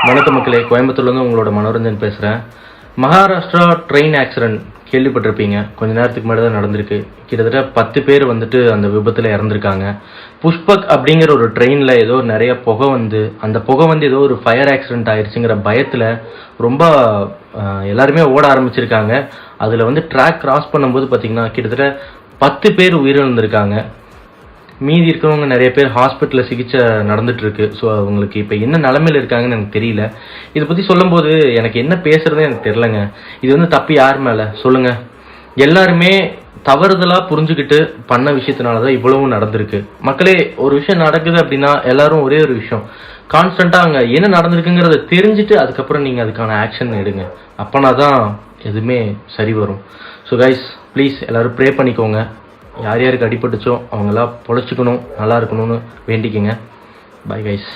வணக்கம் மக்களே, கோயம்புத்தூர்லேருந்து உங்களோட மனோரஞ்சன் பேசுகிறேன். மகாராஷ்டிரா ட்ரெயின் ஆக்சிடென்ட் கேள்விப்பட்டிருப்பீங்க. கொஞ்ச நேரத்துக்கு முன்னாடி தான் நடந்திருக்கு. கிட்டத்தட்ட 10 பேர் அந்த விபத்தில் இறந்துருக்காங்க. புஷ்பக் அப்படிங்கிற ஒரு ட்ரெயினில் ஏதோ நிறைய புகை அந்த புகை ஏதோ ஒரு ஃபயர் ஆக்சிடென்ட் ஆயிடுச்சுங்கிற பயத்தில் ரொம்ப எல்லாருமே ஓட ஆரம்பிச்சிருக்காங்க. அதில் ட்ராக் கிராஸ் பண்ணும்போது பார்த்திங்கன்னா கிட்டத்தட்ட 10 பேர் உயிரிழந்திருக்காங்க. மீதி இருக்கிறவங்க நிறைய பேர் ஹாஸ்பிட்டலில் சிகிச்சை நடந்துட்டுருக்கு. ஸோ அவங்களுக்கு இப்போ என்ன நிலமையில் இருக்காங்கன்னு எனக்கு தெரியல. இதை பற்றி சொல்லும்போது எனக்கு என்ன பேசுகிறதே எனக்கு தெரிலங்க. இது தப்பு யார் மேலே சொல்லுங்கள்? எல்லாருமே தவறுதலாக புரிஞ்சுக்கிட்டு பண்ண விஷயத்தினால தான் இவ்வளவும் நடந்திருக்கு. மக்களே, ஒரு விஷயம் நடக்குது அப்படின்னா எல்லாரும் ஒரே ஒரு விஷயம் கான்ஸ்டண்ட்டாக அங்கே என்ன நடந்திருக்குங்கிறத தெரிஞ்சுட்டு அதுக்கப்புறம் நீங்கள் அதுக்கான ஆக்ஷன் எடுங்க. அப்போனா தான் எதுவுமே சரி வரும். ஸோ கைஸ், ப்ளீஸ் எல்லோரும் ப்ரே பண்ணிக்கோங்க. யார் யாருக்கு அடிபட்டுச்சோ அவங்களாம் பொழைச்சிக்கணும், நல்லா இருக்கணும்னு வேண்டிக்கங்க. Bye guys.